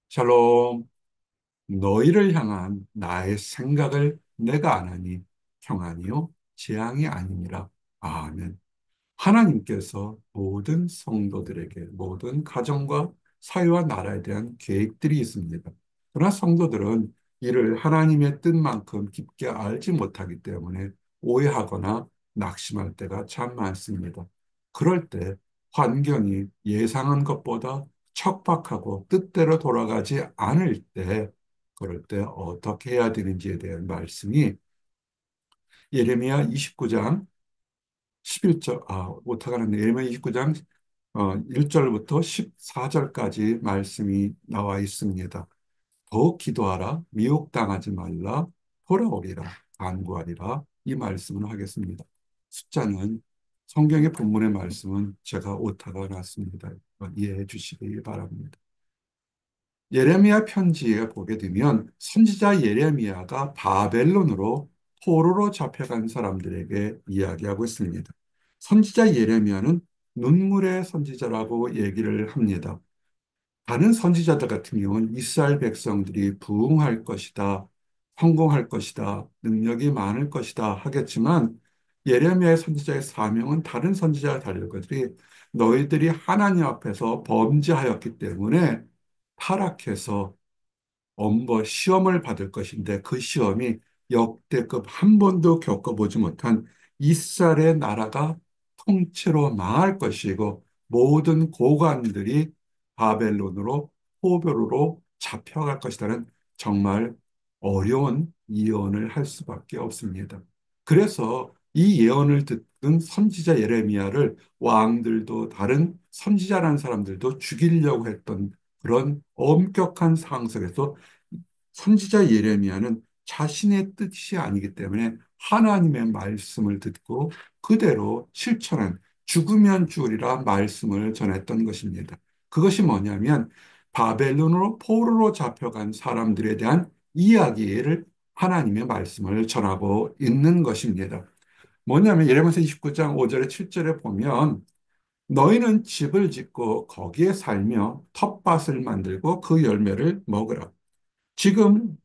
샬롬, 너희를 향한 나의 생각을 내가 아나니 평안이요 재앙이 아니니라. 아멘. 하나님께서 모든 성도들에게 모든 가정과 사회와 나라에 대한 계획들이 있습니다. 그러나 성도들은 이를 하나님의 뜻만큼 깊게 알지 못하기 때문에 오해하거나 낙심할 때가 참 많습니다. 그럴 때 환경이 예상한 것보다 척박하고 뜻대로 돌아가지 않을 때, 그럴 때 어떻게 해야 되는지에 대한 말씀이 예레미야 29장 11절, 오타가는 예레미야 29장 1절부터 14절까지 말씀이 나와 있습니다. 더욱 기도하라, 미혹당하지 말라, 돌아오리라, 간구하리라. 이 말씀을 하겠습니다. 숫자는 성경의 본문의 말씀은 제가 오타가 났습니다. 이해해 주시기 바랍니다. 예레미야 편지에 보게 되면 선지자 예레미야가 바벨론으로 포로로 잡혀간 사람들에게 이야기하고 있습니다. 선지자 예레미야는 눈물의 선지자라고 얘기를 합니다. 다른 선지자들 같은 경우는 이스라엘 백성들이 부흥할 것이다, 성공할 것이다, 능력이 많을 것이다 하겠지만 예레미야의 선지자의 사명은 다른 선지자와 다를 것들이 너희들이 하나님 앞에서 범죄하였기 때문에 타락해서 시험을 받을 것인데 그 시험이 역대급 한 번도 겪어보지 못한 이스라엘의 나라가 통째로 망할 것이고 모든 고관들이 바벨론으로 포로로 잡혀갈 것이라는 정말 어려운 예언을 할 수밖에 없습니다. 그래서 이 예언을 듣는 선지자 예레미야를 왕들도 다른 선지자라는 사람들도 죽이려고 했던 그런 엄격한 상황 속에서 선지자 예레미야는 자신의 뜻이 아니기 때문에 하나님의 말씀을 듣고 그대로 실천한 죽으면 죽으리라 말씀을 전했던 것입니다. 그것이 뭐냐면 바벨론으로 포로로 잡혀간 사람들에 대한 이야기를 하나님의 말씀을 전하고 있는 것입니다. 뭐냐면 예레미야 29장 5절에 7절에 보면 너희는 집을 짓고 거기에 살며 텃밭을 만들고 그 열매를 먹으라. 지금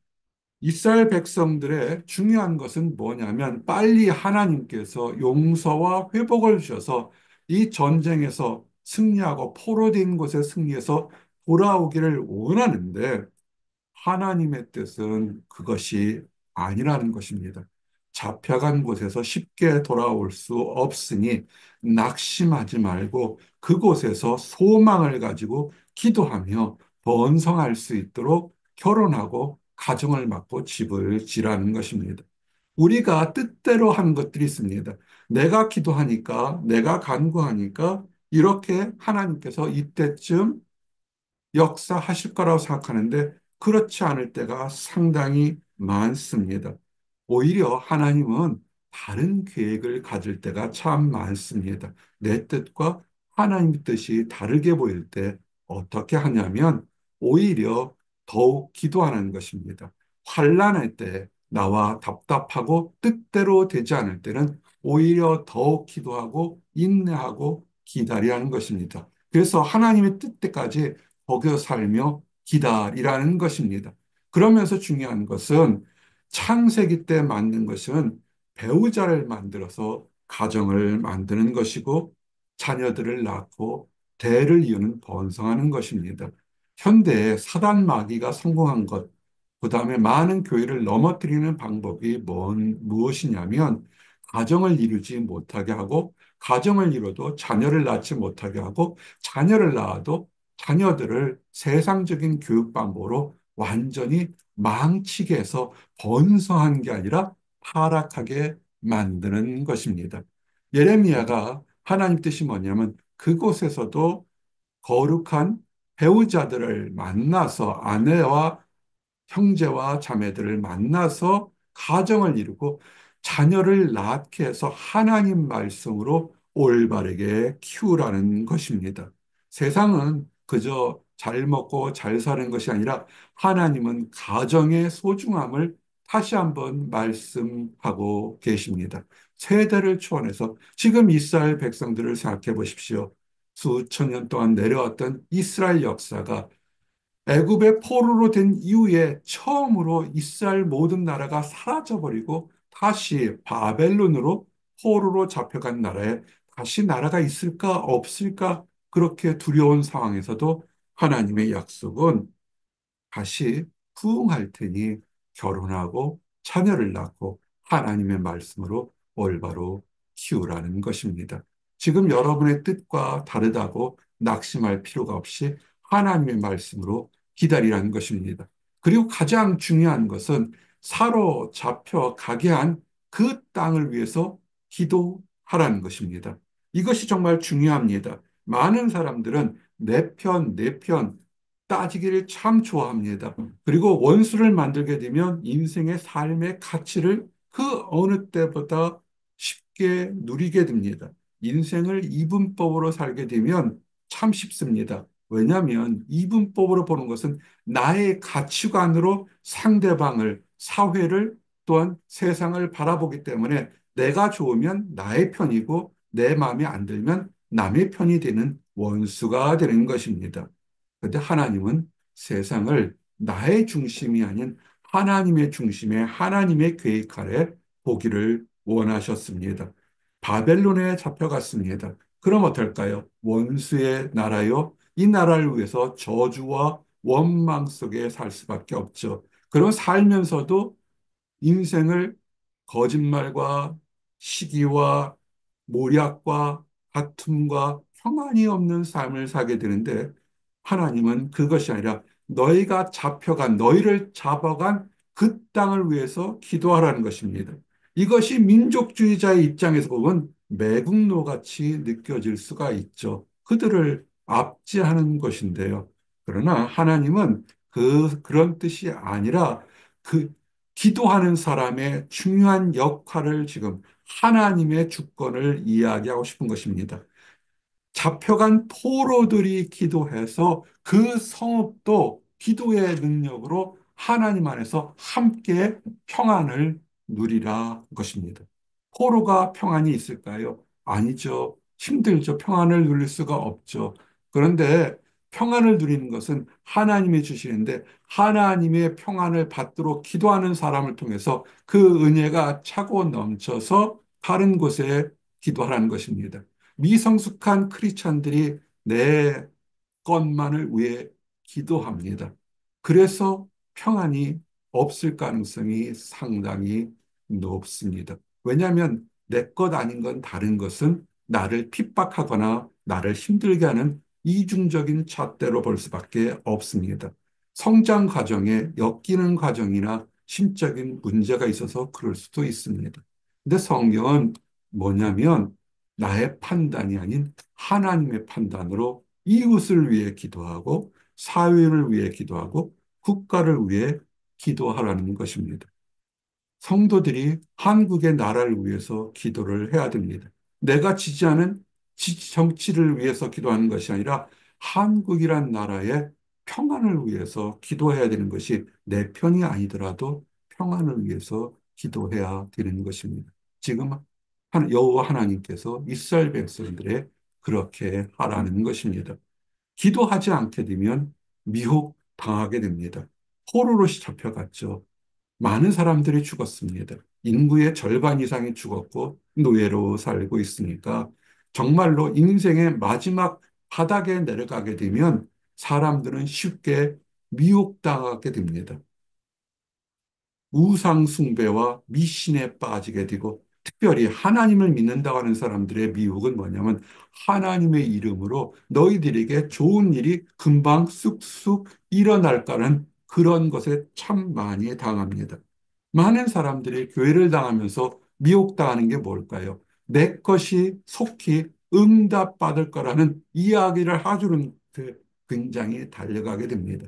이스라엘 백성들의 중요한 것은 뭐냐면 빨리 하나님께서 용서와 회복을 주셔서 이 전쟁에서 승리하고 포로된 곳에 승리해서 돌아오기를 원하는데 하나님의 뜻은 그것이 아니라는 것입니다. 잡혀간 곳에서 쉽게 돌아올 수 없으니 낙심하지 말고 그곳에서 소망을 가지고 기도하며 번성할 수 있도록 결혼하고 가정을 맡고 집을 지라는 것입니다. 우리가 뜻대로 하는 것들이 있습니다. 내가 기도하니까, 내가 간구하니까 이렇게 하나님께서 이때쯤 역사하실 거라고 생각하는데 그렇지 않을 때가 상당히 많습니다. 오히려 하나님은 다른 계획을 가질 때가 참 많습니다. 내 뜻과 하나님의 뜻이 다르게 보일 때 어떻게 하냐면 오히려 더욱 기도하는 것입니다. 환난할 때 나와 답답하고 뜻대로 되지 않을 때는 오히려 더욱 기도하고 인내하고 기다리라는 것입니다. 그래서 하나님의 뜻때까지 거기서 살며 기다리라는 것입니다. 그러면서 중요한 것은 창세기 때 만든 것은 배우자를 만들어서 가정을 만드는 것이고 자녀들을 낳고 대를 이루는 번성하는 것입니다. 현대에 사단 마귀가 성공한 것, 그 다음에 많은 교회를 넘어뜨리는 방법이 무엇이냐면 가정을 이루지 못하게 하고 가정을 이뤄도 자녀를 낳지 못하게 하고 자녀를 낳아도 자녀들을 세상적인 교육 방법으로 완전히 망치게 해서 번성한 게 아니라 타락하게 만드는 것입니다. 예레미야가 하나님 뜻이 뭐냐면 그곳에서도 거룩한 배우자들을 만나서 아내와 형제와 자매들을 만나서 가정을 이루고 자녀를 낳게 해서 하나님 말씀으로 올바르게 키우라는 것입니다. 세상은 그저 잘 먹고 잘 사는 것이 아니라 하나님은 가정의 소중함을 다시 한번 말씀하고 계십니다. 세대를 초월해서 지금 이스라엘 백성들을 생각해 보십시오. 수천 년 동안 내려왔던 이스라엘 역사가 애굽의 포로로 된 이후에 처음으로 이스라엘 모든 나라가 사라져버리고 다시 바벨론으로 포로로 잡혀간 나라에 다시 나라가 있을까 없을까 그렇게 두려운 상황에서도 하나님의 약속은 다시 부흥할 테니 결혼하고 자녀를 낳고 하나님의 말씀으로 올바로 키우라는 것입니다. 지금 여러분의 뜻과 다르다고 낙심할 필요가 없이 하나님의 말씀으로 기다리라는 것입니다. 그리고 가장 중요한 것은 사로잡혀 가게 한 그 땅을 위해서 기도하라는 것입니다. 이것이 정말 중요합니다. 많은 사람들은 내 편, 따지기를 참 좋아합니다. 그리고 원수를 만들게 되면 인생의 삶의 가치를 그 어느 때보다 쉽게 누리게 됩니다. 인생을 이분법으로 살게 되면 참 쉽습니다. 왜냐하면 이분법으로 보는 것은 나의 가치관으로 상대방을, 사회를 또한 세상을 바라보기 때문에 내가 좋으면 나의 편이고 내 마음에 안 들면 남의 편이 되는 원수가 되는 것입니다. 그런데 하나님은 세상을 나의 중심이 아닌 하나님의 중심에 하나님의 계획 아래 보기를 원하셨습니다. 바벨론에 잡혀갔습니다. 그럼 어떨까요? 원수의 나라요. 이 나라를 위해서 저주와 원망 속에 살 수밖에 없죠. 그럼 살면서도 인생을 거짓말과 시기와 모략과 다툼과 평안이 없는 삶을 살게 되는데 하나님은 그것이 아니라 너희가 잡혀간, 너희를 잡아간 그 땅을 위해서 기도하라는 것입니다. 이것이 민족주의자의 입장에서 보면 매국노 같이 느껴질 수가 있죠. 그들을 압제하는 것인데요. 그러나 하나님은 그런 뜻이 아니라 그 기도하는 사람의 중요한 역할을 지금 하나님의 주권을 이야기하고 싶은 것입니다. 잡혀간 포로들이 기도해서 그 성읍도 기도의 능력으로 하나님 안에서 함께 평안을 누리라 것입니다. 포로가 평안이 있을까요? 아니죠. 힘들죠. 평안을 누릴 수가 없죠. 그런데 평안을 누리는 것은 하나님이 주시는데 하나님의 평안을 받도록 기도하는 사람을 통해서 그 은혜가 차고 넘쳐서 다른 곳에 기도하라는 것입니다. 미성숙한 크리스찬들이 내 것만을 위해 기도합니다. 그래서 평안이 없을 가능성이 상당히 높습니다. 왜냐하면 내 것 아닌 건 다른 것은 나를 핍박하거나 나를 힘들게 하는 이중적인 잣대로 볼 수밖에 없습니다. 성장 과정에 엮이는 과정이나 심적인 문제가 있어서 그럴 수도 있습니다. 근데 성경은 뭐냐면 나의 판단이 아닌 하나님의 판단으로 이웃을 위해 기도하고 사회를 위해 기도하고 국가를 위해 기도하라는 것입니다. 성도들이 한국의 나라를 위해서 기도를 해야 됩니다. 내가 지지하는 정치를 위해서 기도하는 것이 아니라 한국이란 나라의 평안을 위해서 기도해야 되는 것이 내 편이 아니더라도 평안을 위해서 기도해야 되는 것입니다. 지금 여호와 하나님께서 이스라엘 백성들의 그렇게 하라는 것입니다. 기도하지 않게 되면 미혹 당하게 됩니다. 포로로 잡혀갔죠. 많은 사람들이 죽었습니다. 인구의 절반 이상이 죽었고 노예로 살고 있으니까 정말로 인생의 마지막 바닥에 내려가게 되면 사람들은 쉽게 미혹당하게 됩니다. 우상 숭배와 미신에 빠지게 되고 특별히 하나님을 믿는다고 하는 사람들의 미혹은 뭐냐면 하나님의 이름으로 너희들에게 좋은 일이 금방 쑥쑥 일어날까는 그런 것에 참 많이 당합니다. 많은 사람들이 교회를 당하면서 미혹당하는 게 뭘까요? 내 것이 속히 응답받을 거라는 이야기를 하주는 굉장히 달려가게 됩니다.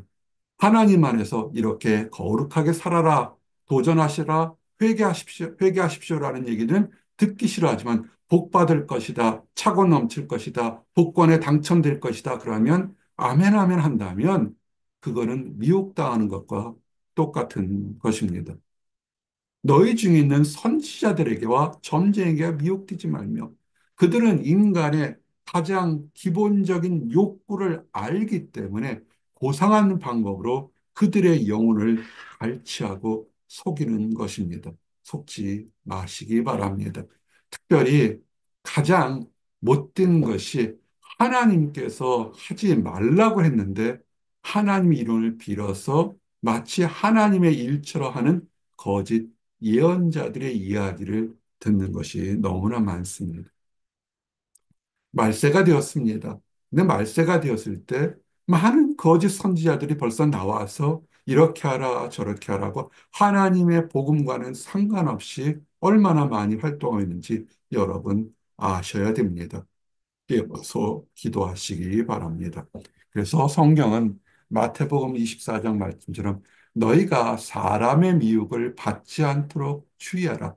하나님 안에서 이렇게 거룩하게 살아라, 도전하시라, 회개하십시오라는 얘기는 듣기 싫어하지만 복 받을 것이다, 차고 넘칠 것이다, 복권에 당첨될 것이다. 그러면 아멘, 아멘 한다면 그거는 미혹당하는 것과 똑같은 것입니다. 너희 중에 있는 선지자들에게와 점쟁이가 미혹되지 말며 그들은 인간의 가장 기본적인 욕구를 알기 때문에 고상한 방법으로 그들의 영혼을 갈취하고 속이는 것입니다. 속지 마시기 바랍니다. 특별히 가장 못된 것이 하나님께서 하지 말라고 했는데 하나님 이름을 빌어서 마치 하나님의 일처럼 하는 거짓 예언자들의 이야기를 듣는 것이 너무나 많습니다. 말세가 되었습니다. 근데 말세가 되었을 때 많은 거짓 선지자들이 벌써 나와서 이렇게 하라 저렇게 하라고 하나님의 복음과는 상관없이 얼마나 많이 활동하고 있는지 여러분 아셔야 됩니다. 깨어서 기도하시기 바랍니다. 그래서 성경은 마태복음 24장 말씀처럼 너희가 사람의 미혹을 받지 않도록 주의하라.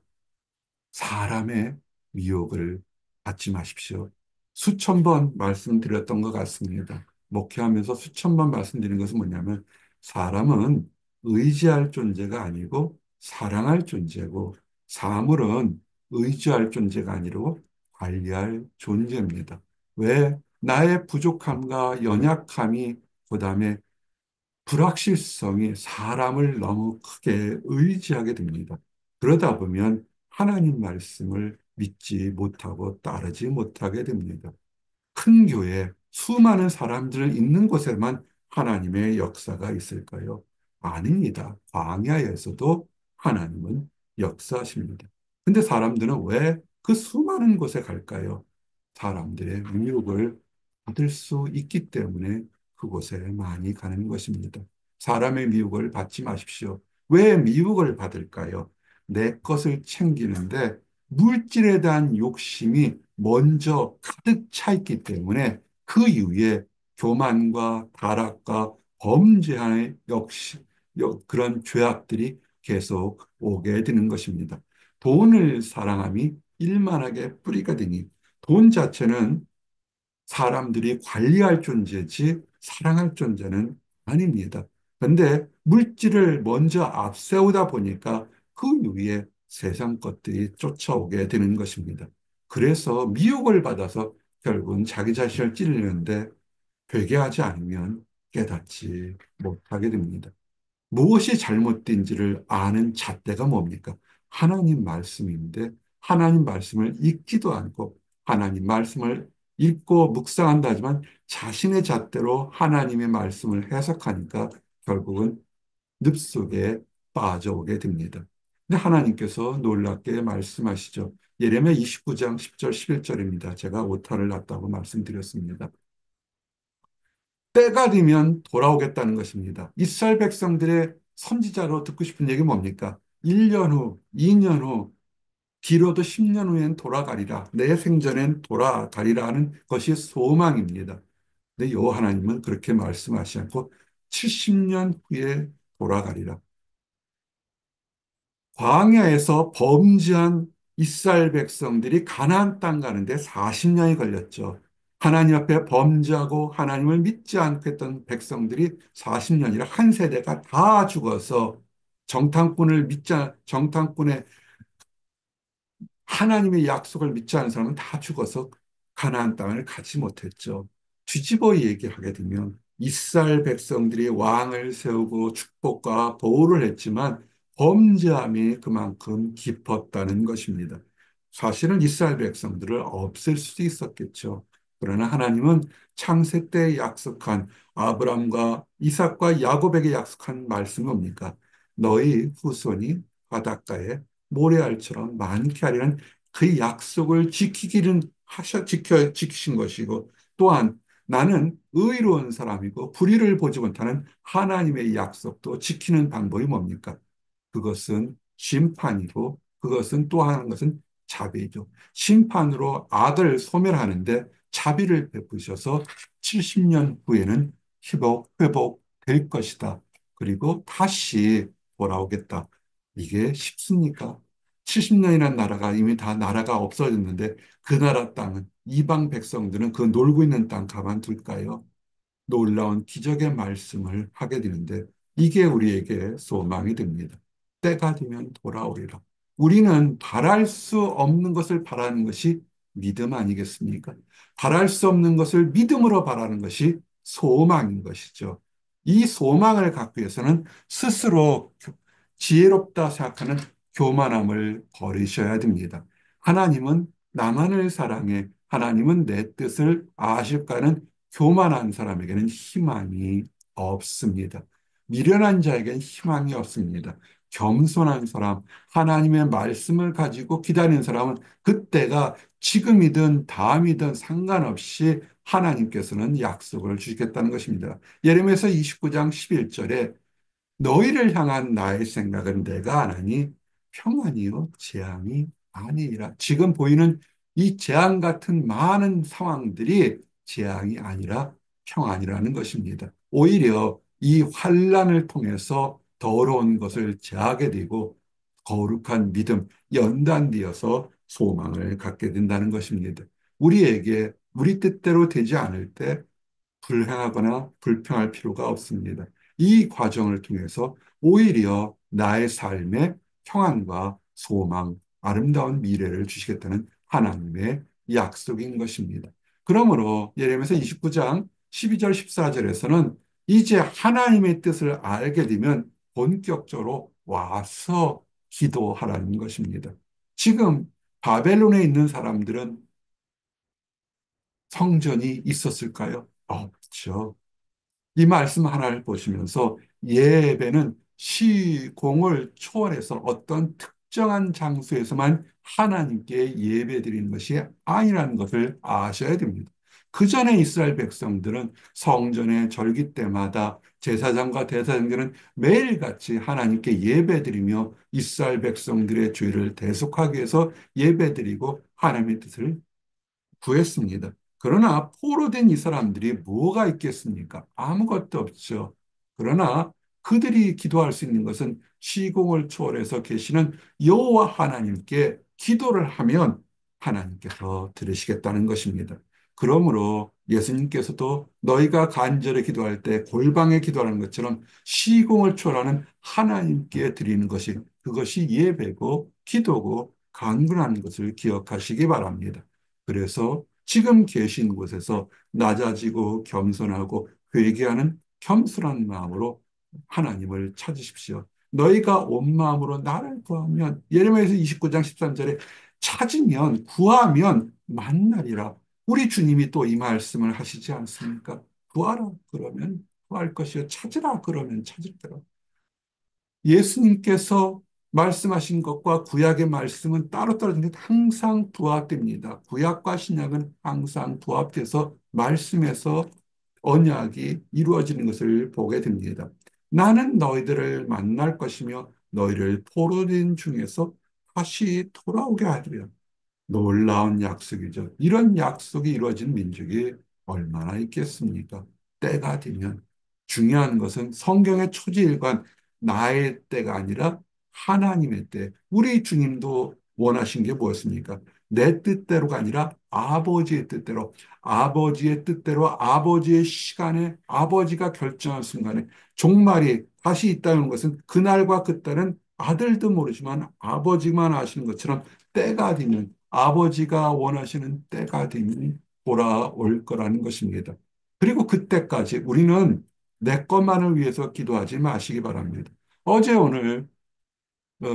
사람의 미혹을 받지 마십시오. 수천 번 말씀드렸던 것 같습니다. 목회하면서 수천 번 말씀드린 것은 뭐냐면 사람은 의지할 존재가 아니고 사랑할 존재고 사물은 의지할 존재가 아니고 관리할 존재입니다. 왜? 나의 부족함과 연약함이 그다음에 불확실성이 사람을 너무 크게 의지하게 됩니다. 그러다 보면 하나님 말씀을 믿지 못하고 따르지 못하게 됩니다. 큰 교회, 수많은 사람들 있는 곳에만 하나님의 역사가 있을까요? 아닙니다. 광야에서도 하나님은 역사하십니다. 근데 사람들은 왜 그 수많은 곳에 갈까요? 사람들의 미혹을 받을 수 있기 때문에 그곳에 많이 가는 것입니다. 사람의 미혹을 받지 마십시오. 왜 미혹을 받을까요? 내 것을 챙기는데 물질에 대한 욕심이 먼저 가득 차 있기 때문에 그 이후에 교만과 타락과 범죄의 역시 그런 죄악들이 계속 오게 되는 것입니다. 돈을 사랑함이 일만하게 뿌리가 되니 돈 자체는 사람들이 관리할 존재지 사랑할 존재는 아닙니다. 그런데 물질을 먼저 앞세우다 보니까 그 위에 세상 것들이 쫓아오게 되는 것입니다. 그래서 미혹을 받아서 결국은 자기 자신을 찌르는데 회개하지 않으면 깨닫지 못하게 됩니다. 무엇이 잘못된지를 아는 잣대가 뭡니까? 하나님 말씀인데 하나님 말씀을 읽지도 않고 하나님 말씀을 읽고 묵상한다 하지만 자신의 잣대로 하나님의 말씀을 해석하니까 결국은 늪속에 빠져오게 됩니다. 근데 하나님께서 놀랍게 말씀하시죠. 예레미야 29장 10절 11절입니다. 제가 오타를 났다고 말씀드렸습니다. 때가 되면 돌아오겠다는 것입니다. 이스라엘 백성들의 선지자로 듣고 싶은 얘기 뭡니까? 1년 후, 2년 후, 길어도 10년 후엔 돌아가리라. 내 생전엔 돌아가리라 하는 것이 소망입니다. 근데 여 하나님은 그렇게 말씀하시지 않고 70년 후에 돌아가리라. 광야에서 범죄한 이스라엘 백성들이 가나안 땅 가는데 40년이 걸렸죠. 하나님 앞에 범죄하고 하나님을 믿지 않고 했던 백성들이 40년이라 한 세대가 다 죽어서 정탐꾼의 하나님의 약속을 믿지 않은 사람은 다 죽어서 가나안 땅을 가지 못했죠. 뒤집어 얘기하게 되면 이스라엘 백성들이 왕을 세우고 축복과 보호를 했지만 범죄함이 그만큼 깊었다는 것입니다. 사실은 이스라엘 백성들을 없앨 수도 있었겠죠. 그러나 하나님은 창세 때 약속한 아브람과 이삭과 야곱에게 약속한 말씀이 뭡니까? 너희 후손이 바닷가에 모래알처럼 많게 하리는 그 약속을 지키신 것이고 또한 나는 의로운 사람이고 불의를 보지 못하는 하나님의 약속도 지키는 방법이 뭡니까? 그것은 심판이고 그것은 또 하는 것은 자비죠. 심판으로 악을 소멸하는데 자비를 베푸셔서 70년 후에는 회복될 것이다. 그리고 다시 돌아오겠다. 이게 쉽습니까? 70년이라는 나라가 이미 다 나라가 없어졌는데 그 나라 땅은 이방 백성들은 그 놀고 있는 땅 가만둘까요? 놀라운 기적의 말씀을 하게 되는데 이게 우리에게 소망이 됩니다. 때가 되면 돌아오리라. 우리는 바랄 수 없는 것을 바라는 것이 믿음 아니겠습니까? 바랄 수 없는 것을 믿음으로 바라는 것이 소망인 것이죠. 이 소망을 갖기 위해서는 스스로 지혜롭다 생각하는 교만함을 버리셔야 됩니다. 하나님은 나만을 사랑해, 하나님은 내 뜻을 아실까는 교만한 사람에게는 희망이 없습니다. 미련한 자에게는 희망이 없습니다. 겸손한 사람, 하나님의 말씀을 가지고 기다리는 사람은 그때가 지금이든 다음이든 상관없이 하나님께서는 약속을 주시겠다는 것입니다. 예레미야서 29장 11절에 너희를 향한 나의 생각은 내가 안 하니 평안이요 재앙이 아니라, 지금 보이는 이 재앙 같은 많은 상황들이 재앙이 아니라 평안이라는 것입니다. 오히려 이 환란을 통해서 더러운 것을 제하게 되고 거룩한 믿음, 연단되어서 소망을 갖게 된다는 것입니다. 우리에게 우리 뜻대로 되지 않을 때 불행하거나 불평할 필요가 없습니다. 이 과정을 통해서 오히려 나의 삶에 평안과 소망, 아름다운 미래를 주시겠다는 하나님의 약속인 것입니다. 그러므로 예레미야서 29장 12절 14절에서는 이제 하나님의 뜻을 알게 되면 본격적으로 와서 기도하라는 것입니다. 지금 바벨론에 있는 사람들은 성전이 있었을까요? 없죠. 이 말씀 하나를 보시면서 예배는 시공을 초월해서 어떤 특정한 장소에서만 하나님께 예배 드리는 것이 아니라는 것을 아셔야 됩니다. 그 전에 이스라엘 백성들은 성전의 절기 때마다 제사장과 대사장들은 매일같이 하나님께 예배 드리며 이스라엘 백성들의 죄를 대속하기 위해서 예배 드리고 하나님의 뜻을 구했습니다. 그러나 포로된 이 사람들이 뭐가 있겠습니까? 아무것도 없죠. 그러나 그들이 기도할 수 있는 것은 시공을 초월해서 계시는 여호와 하나님께 기도를 하면 하나님께서 들으시겠다는 것입니다. 그러므로 예수님께서도 너희가 간절히 기도할 때 골방에 기도하는 것처럼 시공을 초월하는 하나님께 드리는 것이, 그것이 예배고 기도고 간구하는 것을 기억하시기 바랍니다. 그래서 지금 계신 곳에서 낮아지고 겸손하고 회개하는 겸손한 마음으로 하나님을 찾으십시오. 너희가 온 마음으로 나를 구하면, 예레미야서 29장 13절에 찾으면 구하면 만나리라. 우리 주님이 또 이 말씀을 하시지 않습니까? 구하라 그러면 구할 것이요 찾으라 그러면 찾을 거라. 예수님께서 말씀하신 것과 구약의 말씀은 따로 떨어진 게 항상 부합됩니다. 구약과 신약은 항상 부합돼서 말씀에서 언약이 이루어지는 것을 보게 됩니다. 나는 너희들을 만날 것이며 너희를 포로된 중에서 다시 돌아오게 하리라. 놀라운 약속이죠. 이런 약속이 이루어진 민족이 얼마나 있겠습니까? 때가 되면 중요한 것은 성경의 초지일관 나의 때가 아니라 하나님의 때. 우리 주님도 원하신 게 무엇입니까? 내 뜻대로가 아니라 아버지의 뜻대로, 아버지의 뜻대로, 아버지의 시간에, 아버지가 결정한 순간에 종말이 다시 있다는 것은 그날과 그때는 아들도 모르지만 아버지만 아시는 것처럼 때가 되면, 아버지가 원하시는 때가 되면 돌아올 거라는 것입니다. 그리고 그때까지 우리는 내 것만을 위해서 기도하지 마시기 바랍니다. 어제 오늘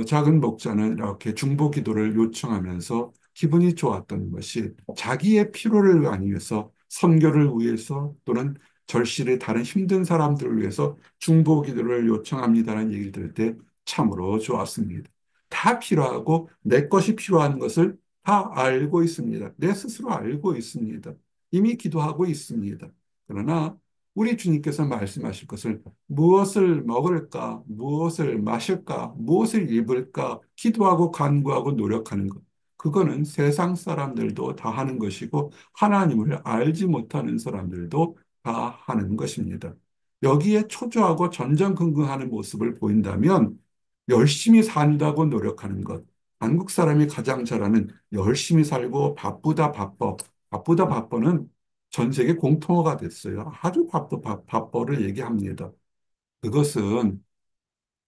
작은 목자는 이렇게 중보 기도를 요청하면서 기분이 좋았던 것이, 자기의 필요를 아니 위해서, 선교를 위해서 또는 절실히 다른 힘든 사람들을 위해서 중보 기도를 요청합니다라는 얘기를 들을 때 참으로 좋았습니다. 다 필요하고 내 것이 필요한 것을 다 알고 있습니다. 내 스스로 알고 있습니다. 이미 기도하고 있습니다. 그러나 우리 주님께서 말씀하실 것을, 무엇을 먹을까, 무엇을 마실까, 무엇을 입을까, 기도하고 간구하고 노력하는 것. 그거는 세상 사람들도 다 하는 것이고, 하나님을 알지 못하는 사람들도 다 하는 것입니다. 여기에 초조하고 전전긍긍하는 모습을 보인다면, 열심히 산다고 노력하는 것. 한국 사람이 가장 잘하는 열심히 살고 바쁘다 바빠. 바쁘다 바빠는 전 세계 공통어가 됐어요. 아주 바빠를 얘기합니다. 그것은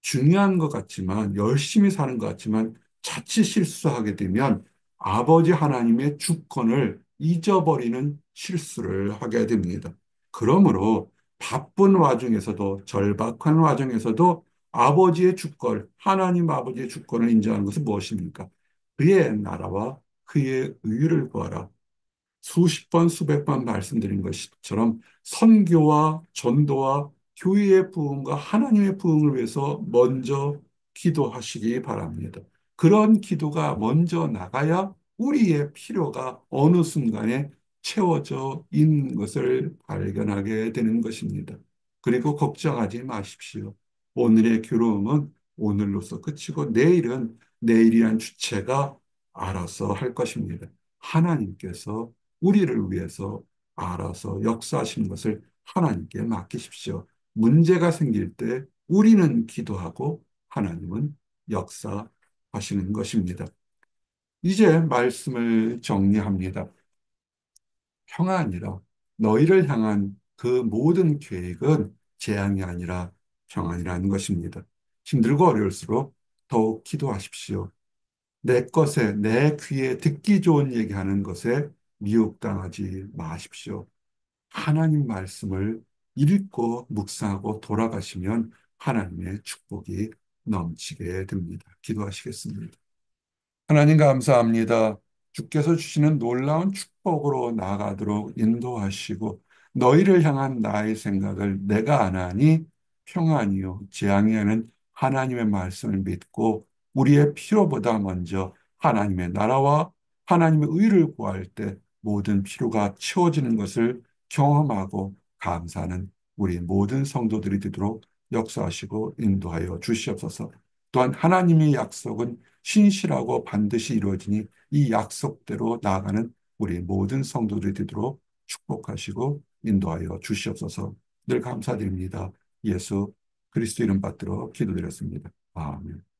중요한 것 같지만, 열심히 사는 것 같지만, 자칫 실수하게 되면 아버지 하나님의 주권을 잊어버리는 실수를 하게 됩니다. 그러므로 바쁜 와중에서도, 절박한 와중에서도 아버지의 주권, 하나님 아버지의 주권을 인정하는 것은 무엇입니까? 그의 나라와 그의 의를 구하라. 수십 번, 수백 번 말씀드린 것처럼 선교와 전도와 교회의 부흥과 하나님의 부흥을 위해서 먼저 기도하시기 바랍니다. 그런 기도가 먼저 나가야 우리의 필요가 어느 순간에 채워져 있는 것을 발견하게 되는 것입니다. 그리고 걱정하지 마십시오. 오늘의 괴로움은 오늘로서 그치고 내일은 내일이란 주체가 알아서 할 것입니다. 하나님께서 우리를 위해서 알아서 역사하시는 것을 하나님께 맡기십시오. 문제가 생길 때 우리는 기도하고 하나님은 역사하시는 것입니다. 이제 말씀을 정리합니다. 평안이라 너희를 향한 그 모든 계획은 재앙이 아니라 평안이라는 것입니다. 힘들고 어려울수록 더욱 기도하십시오. 내 것에, 내 귀에 듣기 좋은 얘기하는 것에 미혹당하지 마십시오. 하나님 말씀을 읽고 묵상하고 돌아가시면 하나님의 축복이 넘치게 됩니다. 기도하시겠습니다. 하나님 감사합니다. 주께서 주시는 놀라운 축복으로 나아가도록 인도하시고 너희를 향한 나의 생각을 내가 안 하니 평안이요 재앙이 아닌 하나님의 말씀을 믿고 우리의 필요보다 먼저 하나님의 나라와 하나님의 의를 구할 때 모든 필요가 채워지는 것을 경험하고 감사하는 우리 모든 성도들이 되도록 역사하시고 인도하여 주시옵소서. 또한 하나님의 약속은 신실하고 반드시 이루어지니 이 약속대로 나아가는 우리 모든 성도들이 되도록 축복하시고 인도하여 주시옵소서. 늘 감사드립니다. 예수 그리스도 이름 받들어 기도드렸습니다. 아멘.